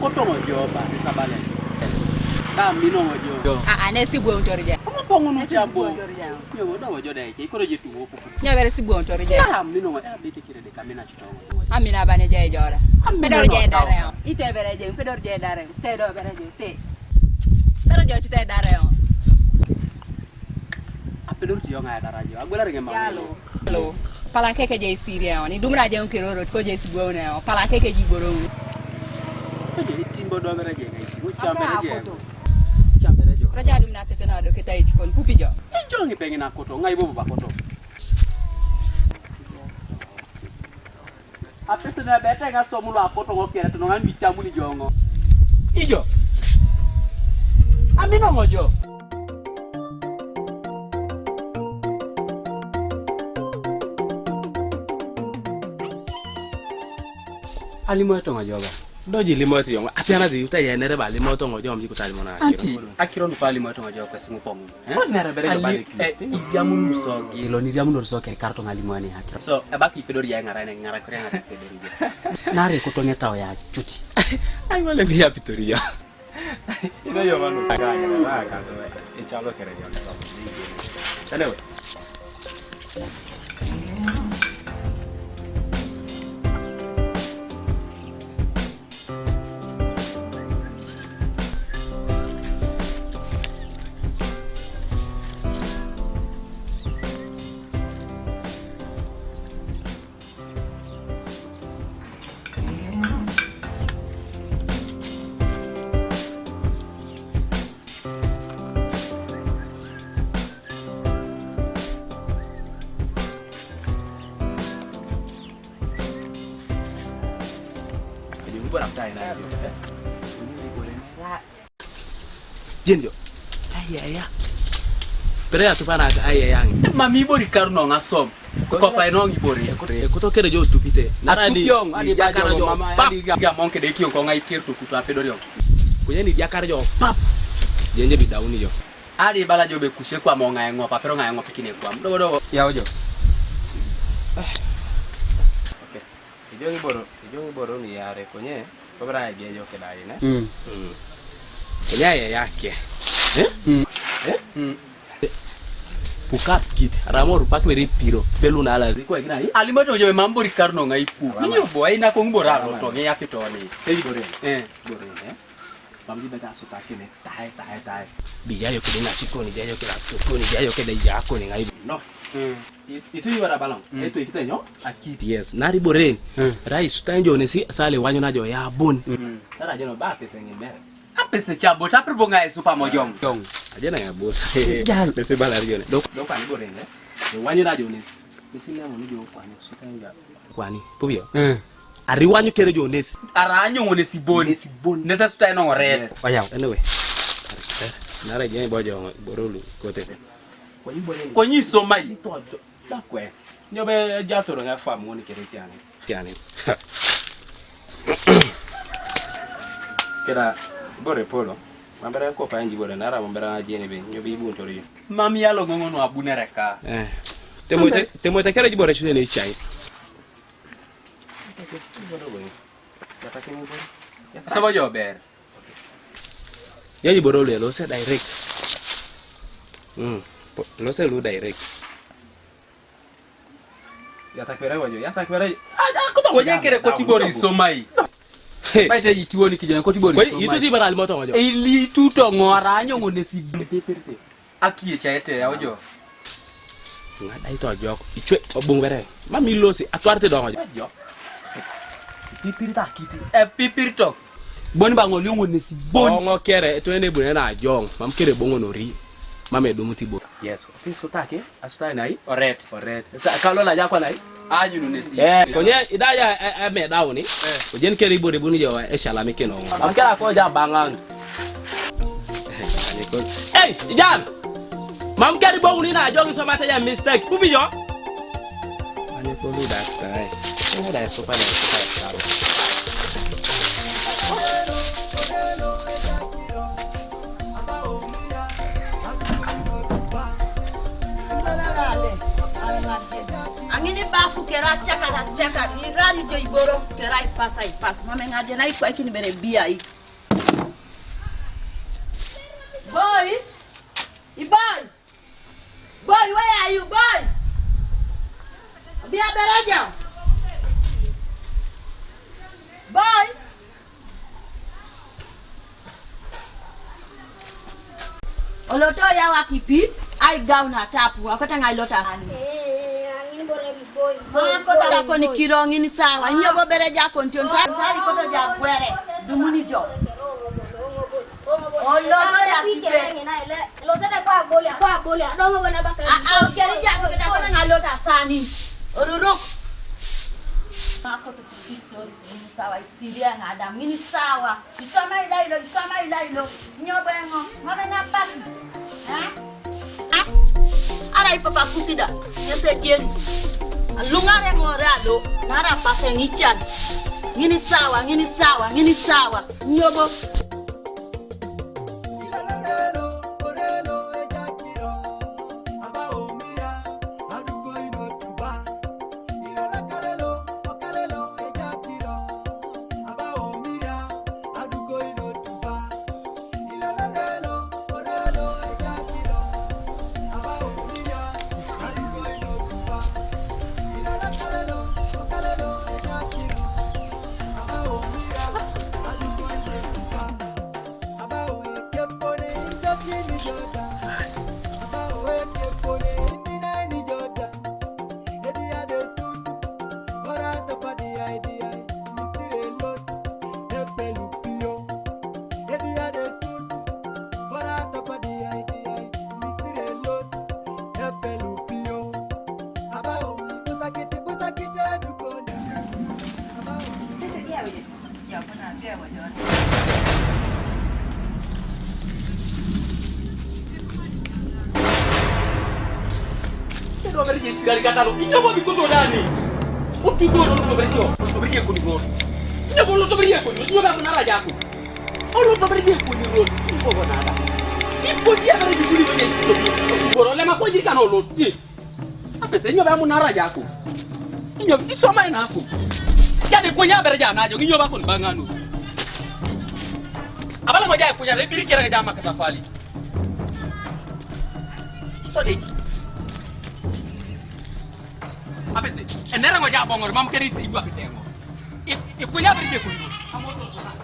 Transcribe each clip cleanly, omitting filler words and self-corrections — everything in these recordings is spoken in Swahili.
koto mojo ba isabale. Na mino mojo. Nesi buo ntorija. Ama pongo no chambo. Yo wodo mojo dai ke koro jetu woko. Nya bere si buo ntorija. Na mino mo abi kire de kamina chitongo. Amina bane jay jora. Pedor jay dare. Ite bere jay pedor jay dare. Te do bere jay te. Pero jo chite dare. Pedor ti yonga dara jo. Agola rege ma. Hello. Pala keke jay siria ni dumra jay kiroro ko jay si buo ne. Pala keke jiboro. Timbo do bere jay ngai. Wo chambere jay. Raja dum na pese na do kita ikon pupi jo. Jongi pengen akoto ngai bobo bakoto. Apese na bete ga so mulo akoto ngokere to ngan bichamu ni jongo. Ijo. Amino mojo. Alimo to ngajoga. Doji limoti yongo apiana di uta ya nere ba limoto ngojo amji kutali mona akiro ndo pali moto ngajoga kwa simu pomu nere bere jo bale idiamu musogi lo ni diamu ndo so ke karto ngalimani akiro so abaki pedori ya ngara kure ngara pedori ya nare kutongeta o ya chuti ai wale ni ya pitoria ina yo manu kaganya na kanto e chalo kere yo anyway Jenjo. Ayaya. Pere atupana ayaya. Mami bori karno ngasom. Ko pa eno ngibori. Kutokere jo tupite. Narani ali bakara jo mama ali ga monke de kion ko ngai kirtu futu apedori yo. Kuyeni diakara jo pap. Jenje bidauni jo. Ali bala jo be kushe kwa monga ngo pa pero ngai ngo pikine kwa. Dogo. Ya ojo. Okay. Ijo ngiboro ni yare konye. Kobra ya jo kedai ne. Kenya yake. Pukat kit ramor pak meri piro pelu na ala riko igina hi alimoto jo mambo rikarno ngai pu ninyo boy na ko ngibora ro to ngi yapitoni bore bamji beta suka kine tai bija yo kidina chikoni jayo kila tukoni jayo keda yako ni ngai no itu yara balang itu ikitenyo akiti yes nari boren rais tanjo ne si sale wanyo na jo ya bon tara jeno ba pese ngimere apese chabo tapirbo ngai super mojong ajena ya bos pese bala riyo ne dok ani boren ne wanyo na jo ne pese na mo ni jo kwani sutanga kwani pubio ari wanyo kere jo ne aranyo ngone si bon nesa sutai no red oya anyway nara jeni bojo borolu kote ko nyi so mai to dakwe nyobe jatoro nga fam ngoni kere tiane kera bore polo mambere ko pa nji bore nara mambere na jeni be nyobe ibu ntori mami yalo ngono abunereka temote kere ji bore chune ne chai sabo jo ber yaji borolu lo se direct lo se lu direct yatakwera wajo ko nyekere ko tibori somai baite yitiwoni kijana ko tibori somai yitu di bara almoto wajo eli tuto ngora anyo ngone si peperte akie chaete ya ojo ngada ito jok ichwe obungwere mami losi atwarte do wajo pipirita kiti pipirito boni bango liungo ne si boni ngo kere to ene bune na jong mam kere bongo no ri mame do mutibo yes so take asutai nai oret sa kalola jako nai anyu no ne si konye idaya me dawo ni ko jen kere bore buni jo e shala me keno mam kera ko ja bangang hey ijan mam kere bongo ni na jong so mata ya mistake kubi jo ane ko lu da tai ene da so pa na so pa ngini bafu kera chaka irani jo iboro kera ipasa mama ngaje na iko ikini bere bia hii boy where are you boy bia bereja boy oloto ya wakipi ai gauna tapu akata ngai lota hani angini bore boy kota ko ni kirongi ni sawa nyobo bereja ko ntion sari koto ja gwere dumuni jo oloto ya kipe lo sele kwa golia dongo bana bakari keri ja ko ta ko ngai lota sani oruruk ako to story ni sawa isiria na adam ni sawa isoma ilailo nyobo ngo mama na pasi ara ipapa kusida yese jeri lungare morado nara pase ngichan ngini sawa nyobo Sigari katalo inyobo bikoto dani utugoro lutoberio kunigoro inyobo lutoberio kunigoro nyoba kuna raja yako lutoberio kunigoro inyobo nada ipo dia bari bikuri wene utugoro lema ko jirika no lot apese nyoba mu na raja yako inyobo isoma ina ako yade ko nya bere jana jo inyoba kun banganu abala mo jaay ko nya rebiri kera jama kata fali so de apese enera ngoja bongor mam keri si ibu akitengo ikunya berige kunyo amoto sona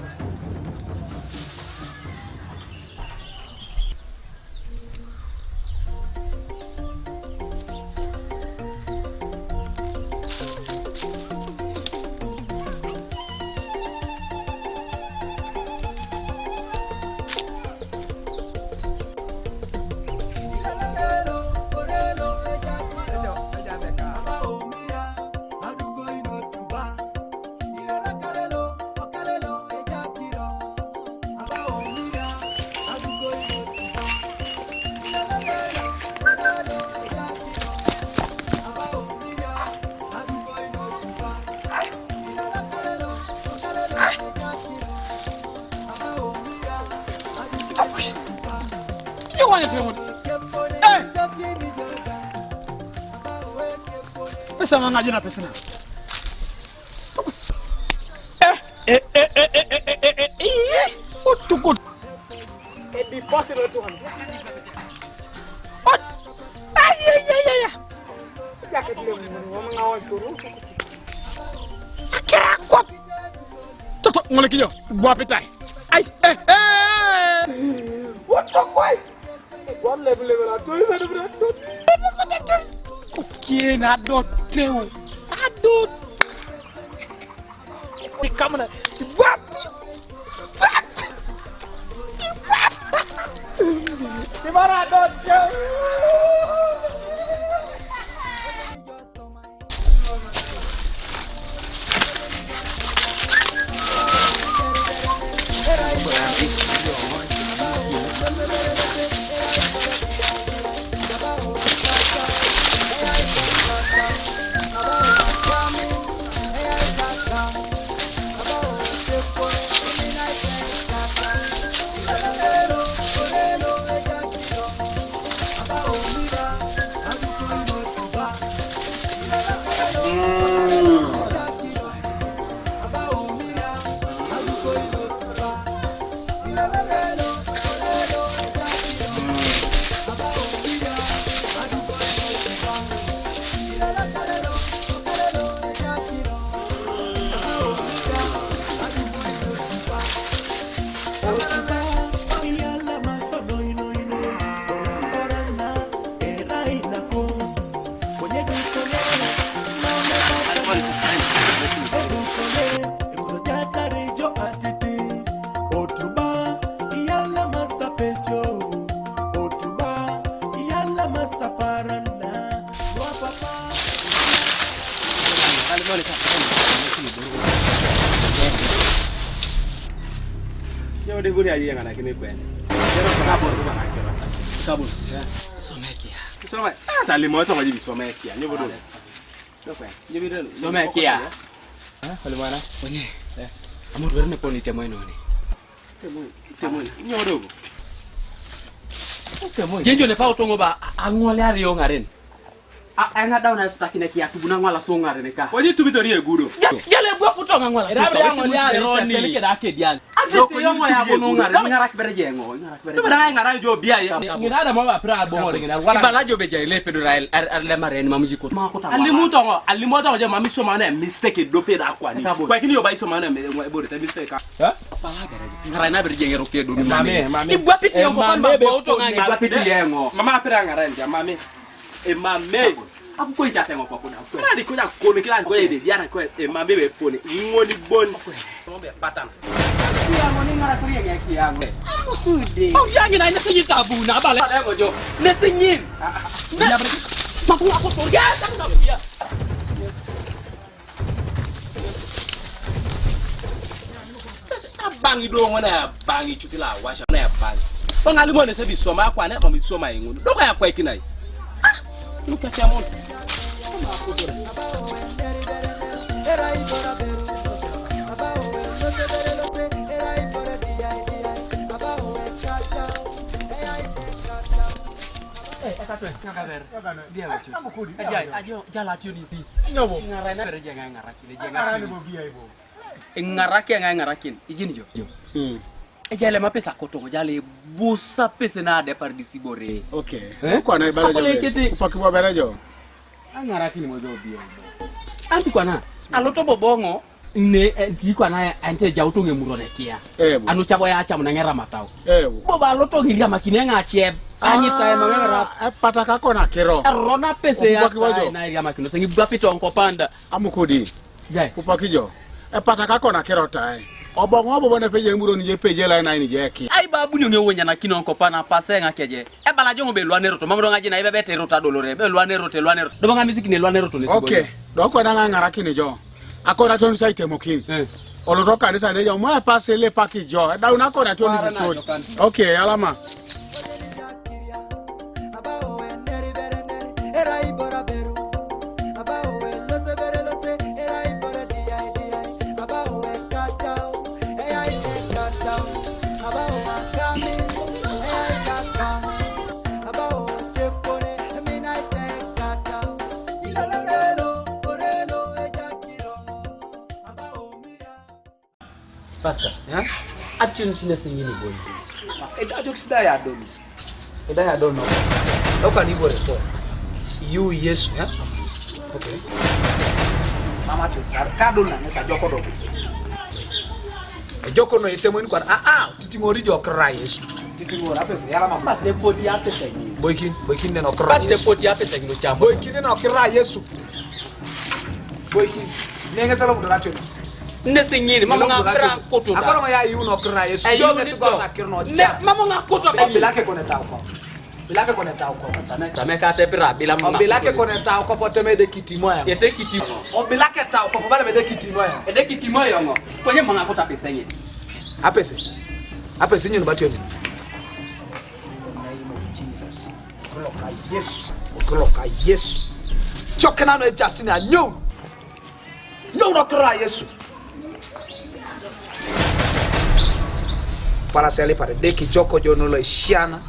Pesa ngaji na pesa na. Utukut. Di pasir itu kan. Ot. Ay. Ya ketemu ngomong ngawal turu. Kira kok. Tutuk ngoleki yo. Gua petai. Ay. What the fuck? One level atu ada berat. Oke, nadot teu. Adut. Di kamera. Bap. Di mana adot teu? Yo de buri aje ngana kini kwene. Kabus. Somekia. Soma. Ta limo to ngaji somekia. Nyo bodo. Yo kwene. Nyo bido. Somekia. Hali mana? Onye. Amur werne poni temo inoni. Temo. Nyo dogo. Temo. Jenjo ne pa utongo ba angole ari yo ngaren. Anga dauna stakine kia tubuna ngwala so ngaren ka. Oje tubitori egudo. Gele bwa kutonga ngwala. Era ngole ari roni. Kele da ke dian. Ate yo ngoya bono ngaren ngarak bereje ngo. Tubara ngara jo bia ye. Ngira da mama pra bo ngore ngina. Ibala jo beje le pedo rail le mareni mamuji ko. Alimuto ngo je mami so mana mistake do pe da kwani. Kwa kini yo ba iso mana me bo de mistake. Ha? Pala bereje. Ngara na bereje ngero ke do ni mame. Ibwa piti yo ko ba utonga ibwa piti yengo. Mama pra ngara nja mame. Mame. Aku ko ijate ngo kwa kuna. Kana di kuja kono kila ngo ede diara ko mame be pone. Ngoni bon. Ngombe patana. Kia ngoni ngara ko yenge kia ngo. Amukuudi. Oh yangi na nesi tabu na bale. Ngo jo. Nesi nyin. Ya ber. Maku aku to ya tak tak ya. Bangi do ngona bangi chutila washa na bangi. Ongali ngone se bi soma kwa na mami soma yengu. Do ka ya kwa kinai. Look at your mouth. Amukuudi. Ajo jala tio ni sis. Nyobo. Ngara na bereje ngara kile je Ngara ngara. ni bo bia ibo. Ngara ke ngara kin. Ijini jo. Ejale mapesa kotongo jale busa pesa na de par disibore. Okay. Kwa na ibara jo. Upakiwa bere jo. Ngara kini mo jo bia. Anti kwa na. Aloto bobongo ne di kwa na ante ja utonge murone kia. Anu chabo ya acha mna Eramatau. Boba aloto ngilia makine ngache. Anyita ema ngara pataka kona kero. Rona pesa ya na ya makino sengi bapito onko panda. Amukudi. Jai. Upakijo. Pataka kona kero tai. Obongo bo bone peje muro ni je peje la na ni je ki. Ai babu ni ngewonya na kino onko pana pasa ngakeje. E bala jongo be lwane roto mamro ngaji na ibe bete rota dolore be lwane roto. Do banga miziki ne lwane roto ne sibo. Okay. Do ko na ngara kini jo. Akona ton sai temo kin. Oloto kanisa ne jo mo passe le pakijo. Da una ko na ton ni. Okay, alama. Pastor, action sine singini bonzi. Ajo kisida ya dono. Eda ya dono. Oka ni bore to. You Yesu, Okay. Mama to sarkado na nesa joko do. Joko no itemo ni kwa titingori jo kra Yesu. Titingori apese yala mama. De poti apese ngi. Boykin ne no kra Yesu. Pas de poti apese ngi no chambo. Boykin no kra Yesu. Boykin. Nenga sala mu racho. Nese ngini mama ngakra koto da. Akora ya yu no kra Yesu. Yo nesi kwa na kirno. Mama ngakoto be. Bilake koneta uko. Bilake koneta uko. Tameka tepira bila mama. Bilake koneta uko poteme de kitimo ya. Yete kitimo. Bilake ta uko bale be de kitimo ya. Ede kitimo yongo. Kwenye mama ngakota pesa ngi. Apese. Apese nyi no batyo ni. Jesus. Okoloka Yesu. Chokena no Justin anyo. No kra Yesu. Para sele para deki joko jono lo shiana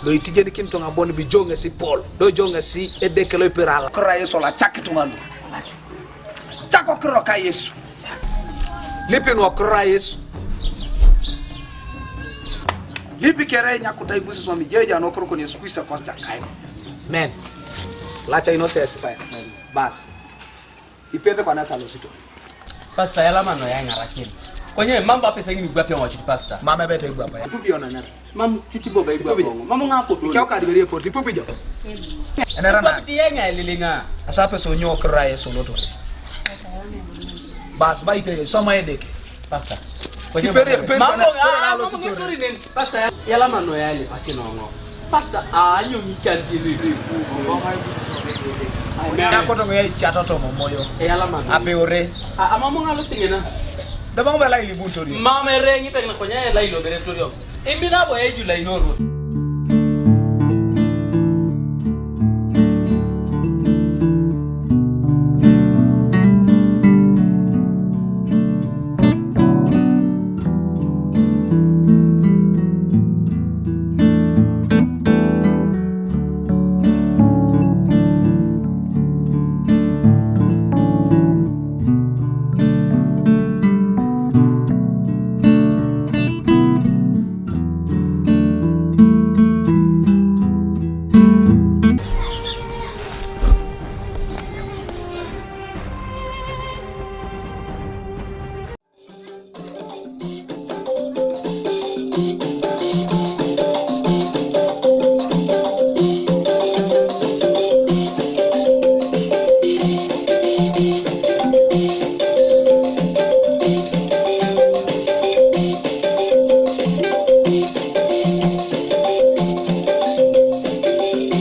lo itijeni kinto ngaboni bi jonga si Paul do jonga si edeke lo pirala kra Yesu la chakitu ngalo chako kro ka Yesu lipi no kra Yesu lipi kere nya kutai busi swami jeja no kro ko Yesu Kristo kwa chakai men lacha innocence bas ipende kwa nasa lo sito Pastor yala mano ya ngarakini. Kwenye mambo apesa ngi migwa pia wachitu pastor. mama beta igwa pa pupi ona nara Mam chuti boba igwa bongo. Mama ngakoto. kyau ka diberie porti pupi jo enera na Poti yenga lilinga. asape so nyo kra Yesu loto bas baite soma edeke Pastor. Mambo Pastor yala mano ya ile pakinongo. Pastor anyo nyichanti ya koto ngoya chatoto momoyo yala mano. ape ore Amamo ngalo singena. da bang ba lai li buntori mama rengi tek na konya lai lo bere torio imbina bo eju lai no ro